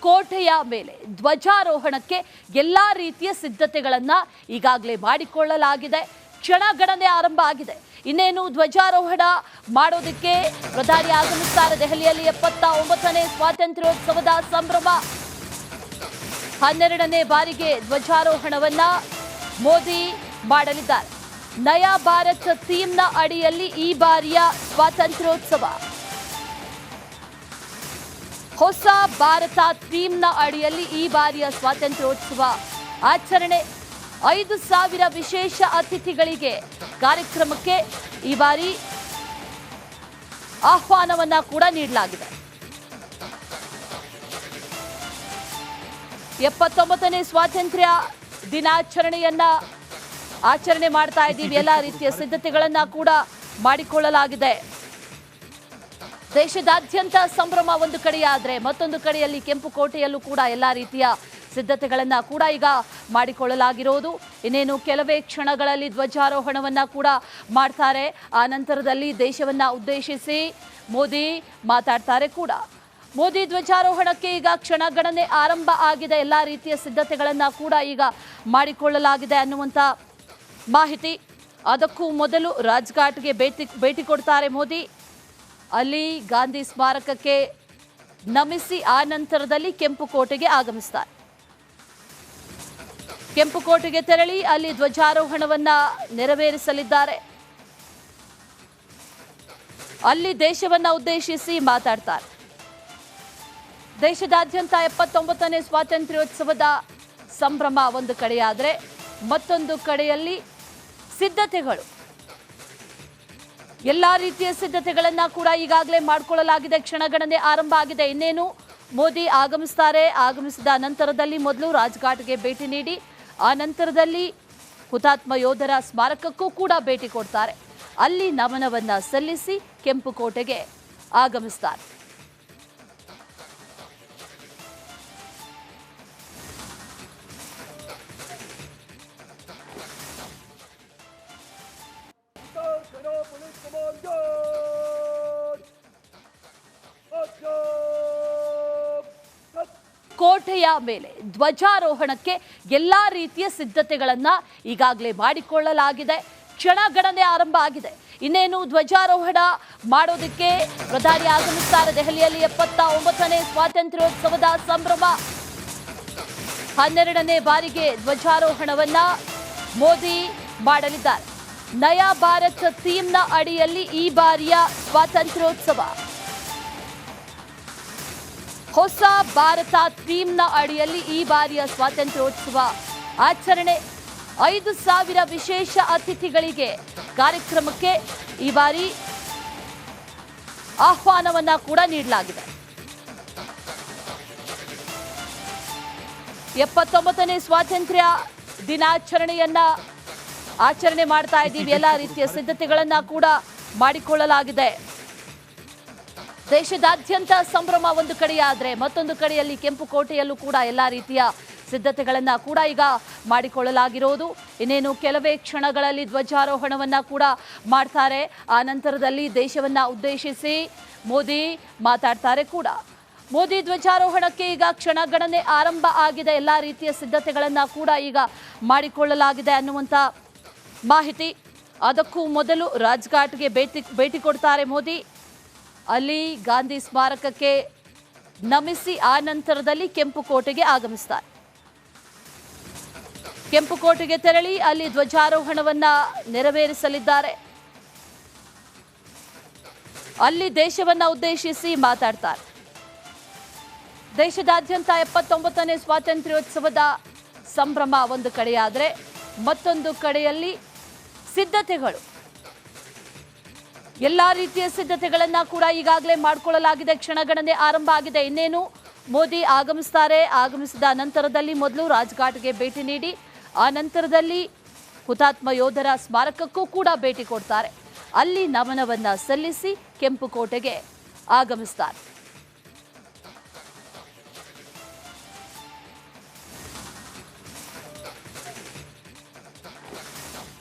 ಕೋಟೆಯ ಮೇಲೆ ಧ್ವಜಾರೋಹಣಕ್ಕೆ ಎಲ್ಲಾ ರೀತಿಯ ಸಿದ್ಧತೆಗಳನ್ನ ಈಗಾಗಲೇ ಮಾಡಿಕೊಳ್ಳಲಾಗಿದೆ. ಕ್ಷಣಗಣನೆ ಆರಂಭ ಆಗಿದೆ. ಇನ್ನೇನು ಧ್ವಜಾರೋಹಣ ಮಾಡೋದಕ್ಕೆ ಪ್ರಧಾನಿ ಆಗಮಿಸುತ್ತಾರೆ. ದೆಹಲಿಯಲ್ಲಿ 79ನೇ ಸ್ವಾತಂತ್ರ್ಯೋತ್ಸವದ ಸಂಭ್ರಮ. 12ನೇ ಬಾರಿಗೆ ಧ್ವಜಾರೋಹಣವನ್ನ ಮೋದಿ ಮಾಡಲಿದ್ದಾರೆ. ನಯಾ ಭಾರತ್ ಥೀಮ್ನ ಅಡಿಯಲ್ಲಿ ಈ ಬಾರಿಯ ಸ್ವಾತಂತ್ರ್ಯೋತ್ಸವ, ಹೊಸ ಭಾರತ ಥೀಮ್ನ ಅಡಿಯಲ್ಲಿ ಈ ಬಾರಿಯ ಸ್ವಾತಂತ್ರ್ಯೋತ್ಸವ ಆಚರಣೆ. 5,000 ವಿಶೇಷ ಅತಿಥಿಗಳಿಗೆ ಕಾರ್ಯಕ್ರಮಕ್ಕೆ ಈ ಬಾರಿ ಆಹ್ವಾನವನ್ನ ಕೂಡ ನೀಡಲಾಗಿದೆ. 79ನೇ ಸ್ವಾತಂತ್ರ್ಯ ದಿನಾಚರಣೆಯನ್ನ ಆಚರಣೆ ಮಾಡ್ತಾ ಇದ್ದೀವಿ. ಎಲ್ಲ ರೀತಿಯ ಸಿದ್ಧತೆಗಳನ್ನ ಕೂಡ ಮಾಡಿಕೊಳ್ಳಲಾಗಿದೆ. ದೇಶದಾದ್ಯಂತ ಸಂಭ್ರಮ ಒಂದು ಕಡೆಯಾದ್ರೆ ಮತ್ತೊಂದು ಕಡೆಯಲ್ಲಿ ಕೆಂಪುಕೋಟೆಯಲ್ಲೂ ಕೂಡ ಎಲ್ಲ ರೀತಿಯ ಸಿದ್ಧತೆಗಳನ್ನ ಕೂಡ ಈಗ ಮಾಡಿಕೊಳ್ಳಲಾಗಿರೋದು. ಇನ್ನೇನು ಕೆಲವೇ ಕ್ಷಣಗಳಲ್ಲಿ ಧ್ವಜಾರೋಹಣವನ್ನ ಕೂಡ ಮಾಡ್ತಾರೆ. ಆ ನಂತರದಲ್ಲಿ ದೇಶವನ್ನ ಉದ್ದೇಶಿಸಿ ಮೋದಿ ಮಾತಾಡ್ತಾರೆ ಕೂಡ. ಮೋದಿ ಧ್ವಜಾರೋಹಣಕ್ಕೆ ಈಗ ಕ್ಷಣಗಣನೆ ಆರಂಭ ಆಗಿದೆ. ಎಲ್ಲ ರೀತಿಯ ಸಿದ್ಧತೆಗಳನ್ನ ಕೂಡ ಈಗ ಮಾಡಿಕೊಳ್ಳಲಾಗಿದೆ ಅನ್ನುವಂಥ ಮಾಹಿತಿ. ಅದಕ್ಕೂ ಮೊದಲು ರಾಜ್ಘಾಟ್ಗೆ ಭೇಟಿ ಕೊಡ್ತಾರೆ ಮೋದಿ. ಅಲ್ಲಿ ಗಾಂಧಿ ಸ್ಮಾರಕಕ್ಕೆ ನಮಿಸಿ ಆ ನಂತರದಲ್ಲಿ ಕೆಂಪುಕೋಟೆಗೆ ಆಗಮಿಸ್ತಾರೆ. ಕೆಂಪುಕೋಟೆಗೆ ತೆರಳಿ ಅಲ್ಲಿ ಧ್ವಜಾರೋಹಣವನ್ನ ನೆರವೇರಿಸಲಿದ್ದಾರೆ. ಅಲ್ಲಿ ದೇಶವನ್ನ ಉದ್ದೇಶಿಸಿ ಮಾತಾಡ್ತಾರೆ. ದೇಶದಾದ್ಯಂತ 79ನೇ ಸ್ವಾತಂತ್ರ್ಯೋತ್ಸವದ ಸಂಭ್ರಮ ಒಂದು ಕಡೆಯಾದ್ರೆ ಮತ್ತೊಂದು ಕಡೆಯಲ್ಲಿ ಸಿದ್ಧತೆಗಳು, ಎಲ್ಲಾ ರೀತಿಯ ಸಿದ್ಧತೆಗಳನ್ನ ಕೂಡ ಈಗಾಗಲೇ ಮಾಡಿಕೊಳ್ಳಲಾಗಿದೆ. ಕ್ಷಣಗಣನೆ ಆರಂಭ ಆಗಿದೆ. ಇನ್ನೇನು ಮೋದಿ ಆಗಮಿಸ್ತಾರೆ. ಆಗಮಿಸಿದ ನಂತರದಲ್ಲಿ ಮೊದಲು ರಾಜ್ಘಾಟ್ಗೆ ಭೇಟಿ ನೀಡಿ ಆ ನಂತರದಲ್ಲಿ ಹುತಾತ್ಮ ಯೋಧರ ಸ್ಮಾರಕಕ್ಕೂ ಕೂಡ ಭೇಟಿ ಕೊಡ್ತಾರೆ. ಅಲ್ಲಿ ನಮನವನ್ನ ಸಲ್ಲಿಸಿ ಕೆಂಪುಕೋಟೆಗೆ ಆಗಮಿಸ್ತಾರೆ. ಕೋಟೆಯ ಮೇಲೆ ಧ್ವಜಾರೋಹಣಕ್ಕೆ ಎಲ್ಲಾ ರೀತಿಯ ಸಿದ್ಧತೆಗಳನ್ನ ಈಗಾಗಲೇ ಮಾಡಿಕೊಳ್ಳಲಾಗಿದೆ. ಕ್ಷಣಗಣನೆ ಆರಂಭ ಆಗಿದೆ. ಇನ್ನೇನು ಧ್ವಜಾರೋಹಣ ಮಾಡೋದಕ್ಕೆ ಪ್ರಧಾನಿ ಆಗಮಿಸುತ್ತಾರೆ. ದೆಹಲಿಯಲ್ಲಿ 79ನೇ ಸ್ವಾತಂತ್ರ್ಯೋತ್ಸವದ ಸಂಭ್ರಮ. 12ನೇ ಬಾರಿಗೆ ಧ್ವಜಾರೋಹಣವನ್ನ ಮೋದಿ ಮಾಡಲಿದ್ದಾರೆ. ನಯಾ ಭಾರತ್ ಥೀಮ್ನ ಅಡಿಯಲ್ಲಿ ಈ ಬಾರಿಯ ಸ್ವಾತಂತ್ರ್ಯೋತ್ಸವ, ಹೊಸ ಭಾರತ ಥೀಮ್ನ ಅಡಿಯಲ್ಲಿ ಈ ಬಾರಿಯ ಸ್ವಾತಂತ್ರ್ಯೋತ್ಸವ ಆಚರಣೆ. 5,000 ವಿಶೇಷ ಅತಿಥಿಗಳಿಗೆ ಕಾರ್ಯಕ್ರಮಕ್ಕೆ ಈ ಬಾರಿ ಆಹ್ವಾನವನ್ನ ಕೂಡ ನೀಡಲಾಗಿದೆ. 79ನೇ ಸ್ವಾತಂತ್ರ್ಯ ದಿನಾಚರಣೆಯನ್ನ ಆಚರಣೆ ಮಾಡ್ತಾ ಇದ್ದೀವಿ. ಎಲ್ಲ ರೀತಿಯ ಸಿದ್ಧತೆಗಳನ್ನ ಕೂಡ ಮಾಡಿಕೊಳ್ಳಲಾಗಿದೆ. ದೇಶದಾದ್ಯಂತ ಸಂಭ್ರಮ ಒಂದು ಕಡೆಯಾದ್ರೆ ಮತ್ತೊಂದು ಕಡೆಯಲ್ಲಿ ಕೆಂಪುಕೋಟೆಯಲ್ಲೂ ಕೂಡ ಎಲ್ಲ ರೀತಿಯ ಸಿದ್ಧತೆಗಳನ್ನ ಕೂಡ ಈಗ ಮಾಡಿಕೊಳ್ಳಲಾಗಿರೋದು. ಇನ್ನೇನು ಕೆಲವೇ ಕ್ಷಣಗಳಲ್ಲಿ ಧ್ವಜಾರೋಹಣವನ್ನ ಕೂಡ ಮಾಡ್ತಾರೆ. ಆ ನಂತರದಲ್ಲಿ ದೇಶವನ್ನ ಉದ್ದೇಶಿಸಿ ಮೋದಿ ಮಾತಾಡ್ತಾರೆ ಕೂಡ. ಮೋದಿ ಧ್ವಜಾರೋಹಣಕ್ಕೆ ಈಗ ಕ್ಷಣಗಣನೆ ಆರಂಭ ಆಗಿದೆ. ಎಲ್ಲ ರೀತಿಯ ಸಿದ್ಧತೆಗಳನ್ನ ಕೂಡ ಈಗ ಮಾಡಿಕೊಳ್ಳಲಾಗಿದೆ ಅನ್ನುವಂಥ ಮಾಹಿತಿ. ಅದಕ್ಕೂ ಮೊದಲು ರಾಜ್ಘಾಟ್ಗೆ ಭೇಟಿ ಕೊಡ್ತಾರೆ ಮೋದಿ. ಅಲ್ಲಿ ಗಾಂಧಿ ಸ್ಮಾರಕಕ್ಕೆ ನಮಿಸಿ ಆ ನಂತರದಲ್ಲಿ ಕೆಂಪುಕೋಟೆಗೆ ಆಗಮಿಸ್ತಾರೆ. ಕೆಂಪುಕೋಟೆಗೆ ತೆರಳಿ ಅಲ್ಲಿ ಧ್ವಜಾರೋಹಣವನ್ನ ನೆರವೇರಿಸಲಿದ್ದಾರೆ. ಅಲ್ಲಿ ದೇಶವನ್ನ ಉದ್ದೇಶಿಸಿ ಮಾತಾಡ್ತಾರೆ. ದೇಶದಾದ್ಯಂತ 79ನೇ ಸ್ವಾತಂತ್ರ್ಯೋತ್ಸವದ ಸಂಭ್ರಮ ಒಂದು ಕಡೆಯಾದ್ರೆ ಮತ್ತೊಂದು ಕಡೆಯಲ್ಲಿ ಸಿದ್ಧತೆಗಳು, ಎಲ್ಲಾ ರೀತಿಯ ಸಿದ್ಧತೆಗಳನ್ನ ಕೂಡ ಈಗಾಗಲೇ ಮಾಡಿಕೊಳ್ಳಲಾಗಿದೆ. ಕ್ಷಣಗಣನೆ ಆರಂಭ ಆಗಿದೆ. ಇನ್ನೇನು ಮೋದಿ ಆಗಮಿಸ್ತಾರೆ. ಆಗಮಿಸಿದ ನಂತರದಲ್ಲಿ ಮೊದಲು ರಾಜ್ಘಾಟ್ಗೆ ಭೇಟಿ ನೀಡಿ ಆ ನಂತರದಲ್ಲಿ ಹುತಾತ್ಮ ಯೋಧರ ಸ್ಮಾರಕಕ್ಕೂ ಕೂಡ ಭೇಟಿ ಕೊಡ್ತಾರೆ. ಅಲ್ಲಿ ನಮನವನ್ನ ಸಲ್ಲಿಸಿ ಕೆಂಪುಕೋಟೆಗೆ ಆಗಮಿಸ್ತಾರೆ.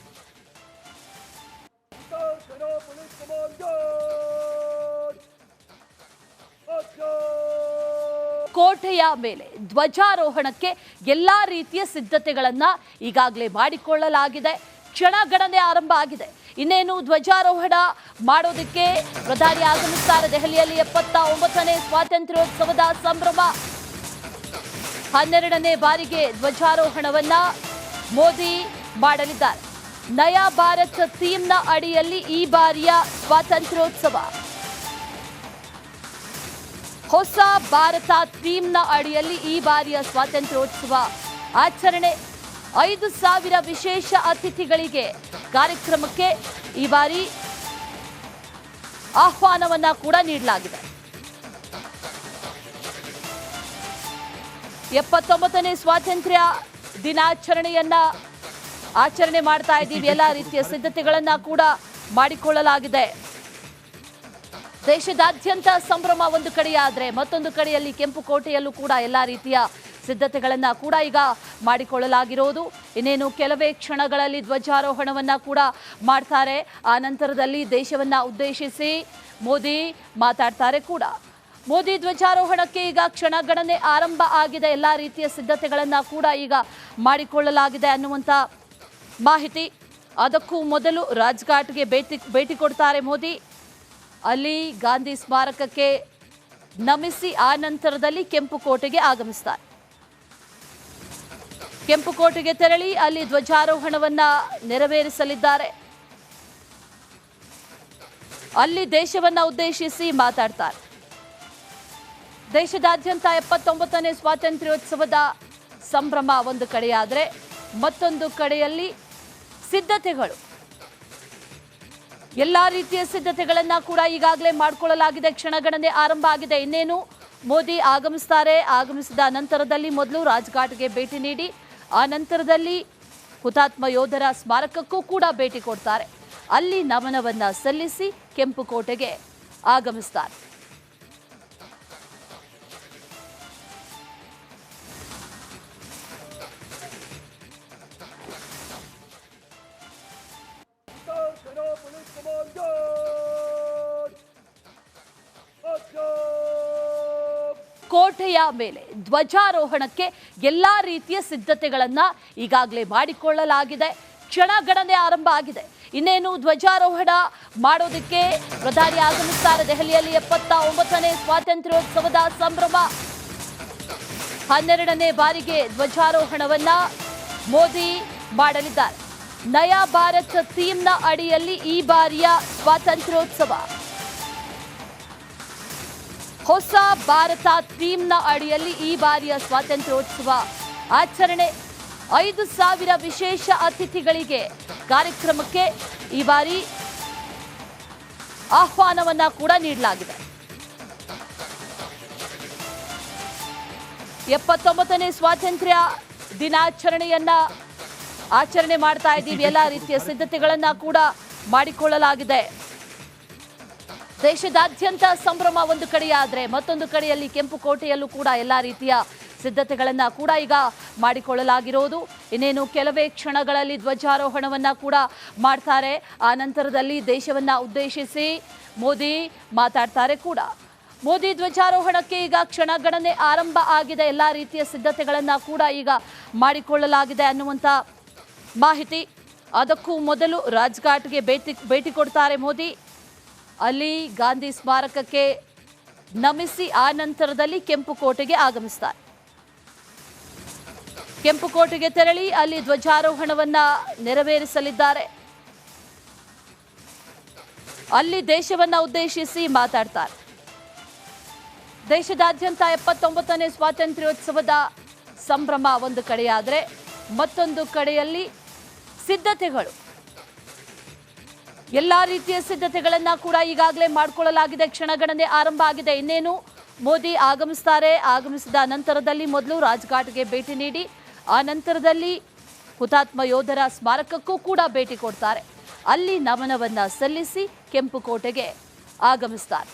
ಕೋಟೆಯ ಮೇಲೆ ಧ್ವಜಾರೋಹಣಕ್ಕೆ ಎಲ್ಲಾ ರೀತಿಯ ಸಿದ್ಧತೆಗಳನ್ನ ಈಗಾಗಲೇ ಮಾಡಿಕೊಳ್ಳಲಾಗಿದೆ. ಕ್ಷಣಗಣನೆ ಆರಂಭ ಆಗಿದೆ. ಇನ್ನೇನು ಧ್ವಜಾರೋಹಣ ಮಾಡೋದಕ್ಕೆ ಪ್ರಧಾನಿ ಆಗಮಿಸ್ತಾರೆ. ದೆಹಲಿಯಲ್ಲಿ 79ನೇ ಸ್ವಾತಂತ್ರ್ಯೋತ್ಸವದ ಸಂಭ್ರಮ. 12ನೇ ಬಾರಿಗೆ ಧ್ವಜಾರೋಹಣವನ್ನ ಮೋದಿ ಮಾಡಲಿದ್ದಾರೆ. ನಯಾ ಭಾರತ್ ಥೀಮ್ನ ಅಡಿಯಲ್ಲಿ ಈ ಬಾರಿಯ ಸ್ವಾತಂತ್ರ್ಯೋತ್ಸವ, ಹೊಸ ಭಾರತ ಥೀಮ್ನ ಅಡಿಯಲ್ಲಿ ಈ ಬಾರಿಯ ಸ್ವಾತಂತ್ರ್ಯೋತ್ಸವ ಆಚರಣೆ. 5,000 ವಿಶೇಷ ಅತಿಥಿಗಳಿಗೆ ಕಾರ್ಯಕ್ರಮಕ್ಕೆ ಈ ಬಾರಿ ಆಹ್ವಾನವನ್ನ ಕೂಡ ನೀಡಲಾಗಿದೆ. 79ನೇ ಸ್ವಾತಂತ್ರ್ಯ ದಿನಾಚರಣೆಯನ್ನ ಆಚರಣೆ ಮಾಡ್ತಾ ಇದ್ದೀವಿ. ಎಲ್ಲ ರೀತಿಯ ಸಿದ್ಧತೆಗಳನ್ನ ಕೂಡ ಮಾಡಿಕೊಳ್ಳಲಾಗಿದೆ. ದೇಶದಾದ್ಯಂತ ಸಂಭ್ರಮ ಒಂದು ಕಡೆಯಾದ್ರೆ ಮತ್ತೊಂದು ಕಡೆಯಲ್ಲಿ ಕೆಂಪುಕೋಟೆಯಲ್ಲೂ ಕೂಡ ಎಲ್ಲ ರೀತಿಯ ಸಿದ್ಧತೆಗಳನ್ನ ಕೂಡ ಈಗ ಮಾಡಿಕೊಳ್ಳಲಾಗಿರೋದು. ಇನ್ನೇನು ಕೆಲವೇ ಕ್ಷಣಗಳಲ್ಲಿ ಧ್ವಜಾರೋಹಣವನ್ನ ಕೂಡ ಮಾಡ್ತಾರೆ. ಆ ನಂತರದಲ್ಲಿ ದೇಶವನ್ನ ಉದ್ದೇಶಿಸಿ ಮೋದಿ ಮಾತಾಡ್ತಾರೆ ಕೂಡ. ಮೋದಿ ಧ್ವಜಾರೋಹಣಕ್ಕೆ ಈಗ ಕ್ಷಣಗಣನೆ ಆರಂಭ ಆಗಿದೆ. ಎಲ್ಲ ರೀತಿಯ ಸಿದ್ಧತೆಗಳನ್ನ ಕೂಡ ಈಗ ಮಾಡಿಕೊಳ್ಳಲಾಗಿದೆ ಅನ್ನುವಂಥ ಮಾಹಿತಿ. ಅದಕ್ಕೂ ಮೊದಲು ರಾಜ್ಘಾಟ್ಗೆ ಭೇಟಿ ಕೊಡ್ತಾರೆ ಮೋದಿ. ಅಲ್ಲಿ ಗಾಂಧಿ ಸ್ಮಾರಕಕ್ಕೆ ನಮಿಸಿ ಆ ನಂತರದಲ್ಲಿ ಕೆಂಪುಕೋಟೆಗೆ ಆಗಮಿಸ್ತಾರೆ. ಕೆಂಪುಕೋಟೆಗೆ ತೆರಳಿ ಅಲ್ಲಿ ಧ್ವಜಾರೋಹಣವನ್ನ ನೆರವೇರಿಸಲಿದ್ದಾರೆ. ಅಲ್ಲಿ ದೇಶವನ್ನ ಉದ್ದೇಶಿಸಿ ಮಾತಾಡ್ತಾರೆ. ದೇಶದಾದ್ಯಂತ 79ನೇ ಸ್ವಾತಂತ್ರ್ಯೋತ್ಸವದ ಸಂಭ್ರಮ ಒಂದು ಕಡೆಯಾದರೆ ಮತ್ತೊಂದು ಕಡೆಯಲ್ಲಿ ಸಿದ್ಧತೆಗಳು, ಎಲ್ಲಾ ರೀತಿಯ ಸಿದ್ಧತೆಗಳನ್ನ ಕೂಡ ಈಗಾಗಲೇ ಮಾಡಿಕೊಳ್ಳಲಾಗಿದೆ. ಕ್ಷಣಗಣನೆ ಆರಂಭ ಆಗಿದೆ. ಇನ್ನೇನು ಮೋದಿ ಆಗಮಿಸ್ತಾರೆ. ಆಗಮಿಸಿದ ನಂತರದಲ್ಲಿ ಮೊದಲು ರಾಜ್ಘಾಟ್ಗೆ ಭೇಟಿ ನೀಡಿ ಆ ನಂತರದಲ್ಲಿ ಹುತಾತ್ಮ ಯೋಧರ ಸ್ಮಾರಕಕ್ಕೂ ಕೂಡ ಭೇಟಿ ಕೊಡ್ತಾರೆ. ಅಲ್ಲಿ ನಮನವನ್ನ ಸಲ್ಲಿಸಿ ಕೆಂಪುಕೋಟೆಗೆ ಆಗಮಿಸ್ತಾರೆ. ಕೋಟೆಯ ಮೇಲೆ ಧ್ವಜಾರೋಹಣಕ್ಕೆ ಎಲ್ಲಾ ರೀತಿಯ ಸಿದ್ಧತೆಗಳನ್ನ ಈಗಾಗಲೇ ಮಾಡಿಕೊಳ್ಳಲಾಗಿದೆ. ಕ್ಷಣಗಣನೆ ಆರಂಭ ಆಗಿದೆ. ಇನ್ನೇನು ಧ್ವಜಾರೋಹಣ ಮಾಡೋದಕ್ಕೆ ಪ್ರಧಾನಿ ಆಗಮಿಸ್ತಾರೆ. ದೆಹಲಿಯಲ್ಲಿ 79ನೇ ಸ್ವಾತಂತ್ರ್ಯೋತ್ಸವದ ಸಂಭ್ರಮ. 12ನೇ ಬಾರಿಗೆ ಧ್ವಜಾರೋಹಣವನ್ನ ಮೋದಿ ಮಾಡಲಿದ್ದಾರೆ. ನಯಾ ಭಾರತ್ ಥೀಮ್ನ ಅಡಿಯಲ್ಲಿ ಈ ಬಾರಿಯ ಸ್ವಾತಂತ್ರ್ಯೋತ್ಸವ, ಹೊಸ ಭಾರತ ಥೀಮ್ನ ಅಡಿಯಲ್ಲಿ ಈ ಬಾರಿಯ ಸ್ವಾತಂತ್ರ್ಯೋತ್ಸವ ಆಚರಣೆ. 5,000 ವಿಶೇಷ ಅತಿಥಿಗಳಿಗೆ ಕಾರ್ಯಕ್ರಮಕ್ಕೆ ಈ ಬಾರಿ ಆಹ್ವಾನವನ್ನ ಕೂಡ ನೀಡಲಾಗಿದೆ. 79ನೇ ಸ್ವಾತಂತ್ರ್ಯ ದಿನಾಚರಣೆಯನ್ನ ಆಚರಣೆ ಮಾಡ್ತಾ ಇದ್ದೀವಿ. ಎಲ್ಲ ರೀತಿಯ ಸಿದ್ಧತೆಗಳನ್ನ ಕೂಡ ಮಾಡಿಕೊಳ್ಳಲಾಗಿದೆ. ದೇಶದಾದ್ಯಂತ ಸಂಭ್ರಮ ಒಂದು ಕಡೆಯಾದ್ರೆ ಮತ್ತೊಂದು ಕಡೆಯಲ್ಲಿ ಕೆಂಪುಕೋಟೆಯಲ್ಲೂ ಕೂಡ ಎಲ್ಲ ರೀತಿಯ ಸಿದ್ಧತೆಗಳನ್ನ ಕೂಡ ಈಗ ಮಾಡಿಕೊಳ್ಳಲಾಗಿರೋದು. ಇನ್ನೇನು ಕೆಲವೇ ಕ್ಷಣಗಳಲ್ಲಿ ಧ್ವಜಾರೋಹಣವನ್ನ ಕೂಡ ಮಾಡ್ತಾರೆ. ಆ ನಂತರದಲ್ಲಿ ದೇಶವನ್ನ ಉದ್ದೇಶಿಸಿ ಮೋದಿ ಮಾತಾಡ್ತಾರೆ ಕೂಡ. ಮೋದಿ ಧ್ವಜಾರೋಹಣಕ್ಕೆ ಈಗ ಕ್ಷಣಗಣನೆ ಆರಂಭ ಆಗಿದೆ. ಎಲ್ಲ ರೀತಿಯ ಸಿದ್ಧತೆಗಳನ್ನ ಕೂಡ ಈಗ ಮಾಡಿಕೊಳ್ಳಲಾಗಿದೆ ಅನ್ನುವಂಥ ಮಾಹಿತಿ. ಅದಕ್ಕೂ ಮೊದಲು ರಾಜ್ಘಾಟ್ಗೆ ಭೇಟಿ ಕೊಡ್ತಾರೆ ಮೋದಿ. ಅಲ್ಲಿ ಗಾಂಧಿ ಸ್ಮಾರಕಕ್ಕೆ ನಮಿಸಿ ಆ ನಂತರದಲ್ಲಿ ಕೆಂಪುಕೋಟೆಗೆ ಆಗಮಿಸ್ತಾರೆ. ಕೆಂಪುಕೋಟೆಗೆ ತೆರಳಿ ಅಲ್ಲಿ ಧ್ವಜಾರೋಹಣವನ್ನ ನೆರವೇರಿಸಲಿದ್ದಾರೆ. ಅಲ್ಲಿ ದೇಶವನ್ನ ಉದ್ದೇಶಿಸಿ ಮಾತಾಡ್ತಾರೆ. ದೇಶದಾದ್ಯಂತ 79ನೇ ಸ್ವಾತಂತ್ರ್ಯೋತ್ಸವದ ಸಂಭ್ರಮ ಒಂದು ಕಡೆಯಾದರೆ ಮತ್ತೊಂದು ಕಡೆಯಲ್ಲಿ ಸಿದ್ಧತೆಗಳು, ಎಲ್ಲಾ ರೀತಿಯ ಸಿದ್ಧತೆಗಳನ್ನ ಕೂಡ ಈಗಾಗಲೇ ಮಾಡಿಕೊಳ್ಳಲಾಗಿದೆ. ಕ್ಷಣಗಣನೆ ಆರಂಭ ಆಗಿದೆ. ಇನ್ನೇನು ಮೋದಿ ಆಗಮಿಸ್ತಾರೆ. ಆಗಮಿಸಿದ ನಂತರದಲ್ಲಿ ಮೊದಲು ರಾಜ್ಘಾಟ್ಗೆ ಭೇಟಿ ನೀಡಿ ಆ ನಂತರದಲ್ಲಿ ಹುತಾತ್ಮ ಯೋಧರ ಸ್ಮಾರಕಕ್ಕೂ ಕೂಡ ಭೇಟಿ ಕೊಡ್ತಾರೆ. ಅಲ್ಲಿ ನಮನವನ್ನ ಸಲ್ಲಿಸಿ ಕೆಂಪುಕೋಟೆಗೆ ಆಗಮಿಸ್ತಾರೆ.